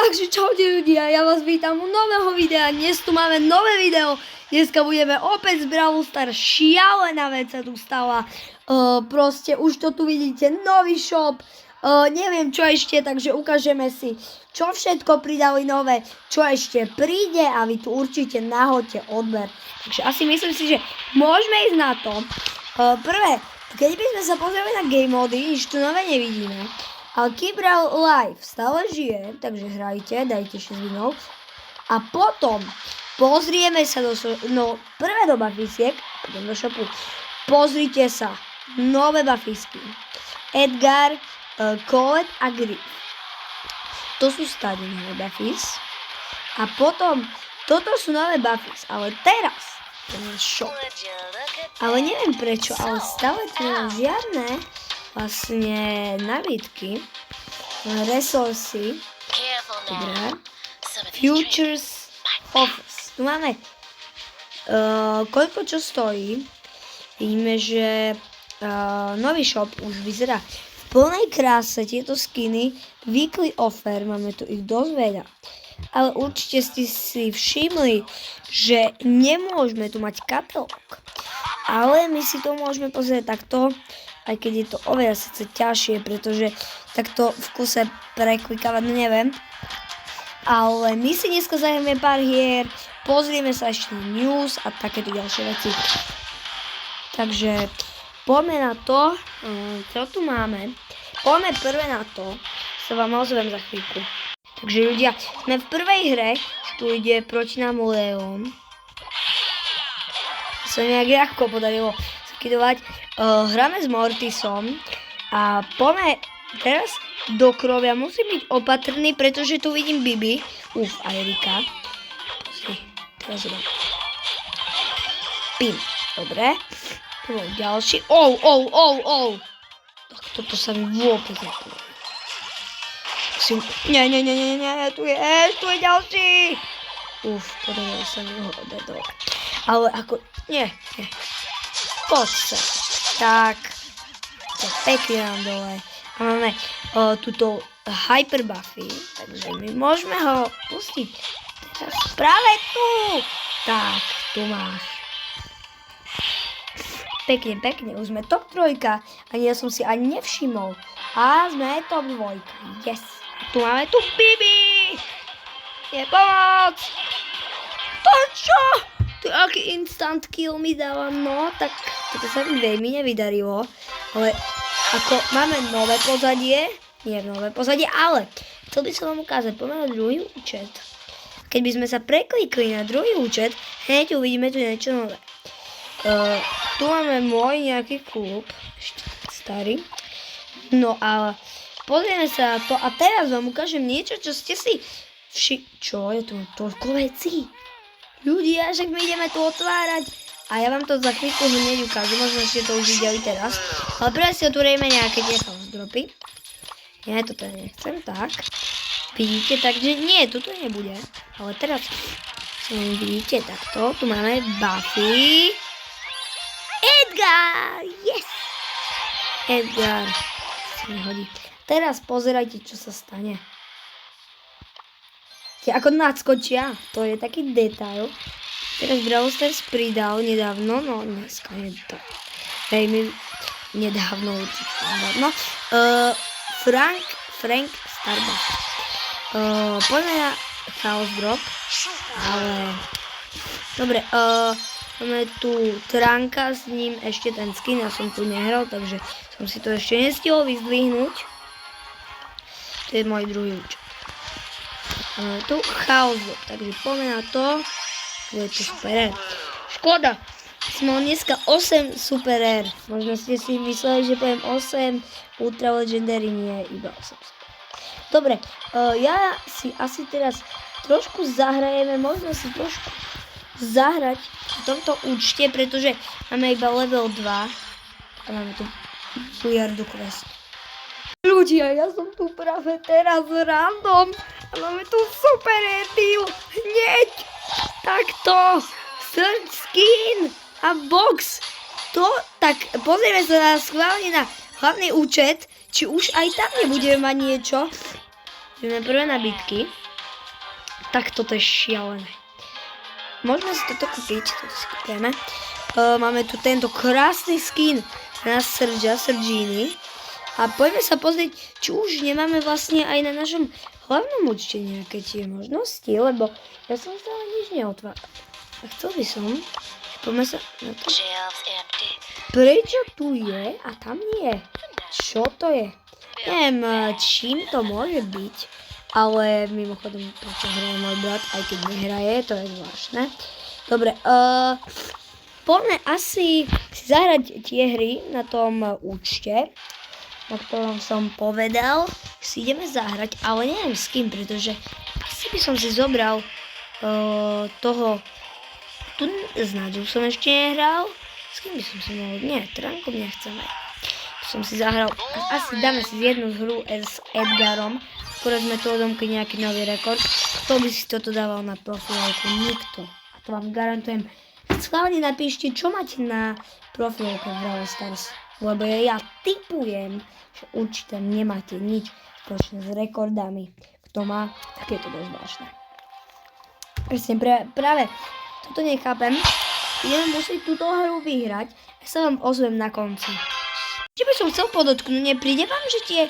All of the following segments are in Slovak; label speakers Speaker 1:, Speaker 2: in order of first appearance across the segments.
Speaker 1: Takže čaute ľudia, ja vás vítam u nového videa. Dnes tu máme nové video. Dneska budeme opäť z Brawl Stars. Šialená vec sa tu stala. Proste už to tu vidíte, nový shop. Neviem čo ešte, takže ukážeme si, čo všetko pridali nové, čo ešte príde a vy tu určite nahoďte odber. Takže asi myslím si, že môžeme ísť na to. Prvé, keď by sme sa pozreli na game mody, nič tu nové nevidíme. Ale Kibral Live stále žije, takže hrajte, dajte 6 minút. A potom pozrieme sa prvé do bafisiek, potom do shopu. Pozrite sa, nové bafisky. Edgar, Colette a Griff. To sú stále nové bafis. A potom, toto sú nové bafis, ale teraz ten shop. Ale neviem prečo, ale stále tu nemám žiadne vlastne nabídky, resursy, dobré, futures offers. Tu máme koľko čo stojí. Vidíme, že nový shop už vyzerá v plnej kráse, tieto skiny, weekly offer, máme tu ich dosť veľa. Ale určite ste si všimli, že nemôžeme tu mať katalóg. Ale my si to môžeme pozrieť takto, aj keď je to oveľa síce ťažšie, pretože takto v kuse preklikávať neviem. Ale my si dneska zahráme pár hier, pozrieme sa ešte na news a takéto ďalšie veci. Takže poďme na to, čo tu máme. Poďme prvé na to, sa vám ozvem za chvíľku. Takže ľudia, sme v prvej hre, tu ide proti nám Leon. Sa nejak ľahko podarilo zakidovať. Hráme s Mortisom a poďme teraz do krovia. Musím byť opatrný, pretože tu vidím Bibi. A Erika. Pozri, teraz idem. Pim. Dobre. Tu bol ďalší. Tak toto sa mi vôbec nepovedal. Nie, tu je ďalší. Podarilo sa mi ho odedol. Ale ako, nie. Poď sa. Tak, to pekne nám dole. A máme túto hyper buffy, takže my môžeme ho pustiť. Teraz práve tu. Tak, tu máš. Pekne, už sme top 3, ani ja som si ani nevšimol. A sme top 2. Yes. A tu máme tu Bibi. Je pomoc. To čo? Tu aký instant kill mi dáva, no tak toto sa mi veľmi nevydarilo, ale ako máme nové pozadie, ale chcel by som vám ukázať, poďme na druhý účet. Keď by sme sa preklikli na druhý účet, hneď uvidíme tu niečo nové. Tu máme môj nejaký klub, ešte starý, no ale pozrieme sa na to a teraz vám ukážem niečo, čo ste si čo je tu toľko vecí? Ľudia, však my ideme tu otvárať a ja vám to za chvíľku hneď ukážem, možno ste to už videli teraz. Ale prvé si otvoríme nejaké tie house dropy. Ja toto nechcem, tak. Vidíte, takže nie, toto nebude. Ale teraz vidíte takto, tu máme Buffy. Edgar, yes! Edgar, sa mi hodí. Teraz pozerajte, čo sa stane. Ako nadskočia, to je taký detail. Teraz Brawl Stars pridal nedávno, no dneska je to veľmi nedávno určite. No, Frank Starbucks. Poďme na Chaos Drop, ale dobre, máme tu Tránka, s ním ešte ten skin, ja som tu nehral, takže som si to ešte nestihol vyzdvihnúť. To je môj druhý účet. Tu Chaos Drop, takže poďme na to. Bude to super. Škoda, som mal dneska 8 super R. Možno ste si mysleli, že poviem 8 Ultra Legendary, nie, iba 8 super. Dobre, ja si asi teraz trošku zahrajeme, možno si trošku zahrať v tomto účte, pretože máme iba level 2 a máme tu miliardu quest. Ľudia, ja som tu práve teraz random a máme tu super deal hneď. Takto, search skin a box. Tak pozrieme sa schválne na hlavný účet, či už aj tam nebudeme mať niečo. Ideme prvé nabídky. tak toto je šialené. Môžeme si toto kúpiť, toto si kúpime. Máme tu tento krásny skin na Sergini. A poďme sa pozrieť, či už nemáme vlastne aj na našom hlavnom účte nejaké tie možnosti, lebo ja som stále nič neotváral. A chcel by som, poďme sa na to. Prečo tu je a tam nie? Čo to je? Neviem, čím to môže byť, ale mimochodom prečo hraje môj brat, aj keď nehraje, to je zvláštne. Dobre, poďme asi si zahrať tie hry na tom účte, na ktorom som povedal, si ideme zahrať, ale neviem s kým, pretože asi by som si zobral toho, tu s Náďou som ešte nehral, s kým by som si mohol, nie, Trankom nechceme. Som si zahral, asi dáme si jednu hru s Edgarom, skoro sme tu odomkli nejaký nový rekord, kto by si toto dával na profilku, nikto. A to vám garantujem. Schválne napíšte, čo máte na profilke v Brawl Stars, lebo ja tipujem, že určite nemáte nič spoločné s rekordami. Kto má, tak je to dosť vážne. Presne, práve toto nechápem. Idem musieť túto hru vyhrať. Ja sa vám ozvem na konci. Čo by som chcel podotknúť, nepríde vám, že tie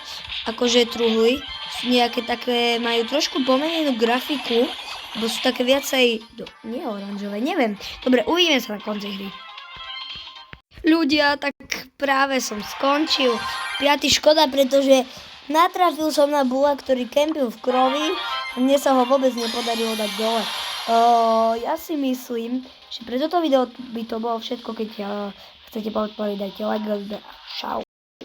Speaker 1: akože truhly sú nejaké také, majú trošku pomenenú grafiku, bo sú také viacej, nie oranžové, neviem. Dobre, uvidíme sa na konci hry. Ľudia, tak práve som skončil. 5. škoda, pretože natrafil som na bula, ktorý kempil v krovi a mne sa ho vôbec nepodarilo dať dole. Ja si myslím, že pre toto video by to bolo všetko, keď chcete podporiť, dajte like, čau.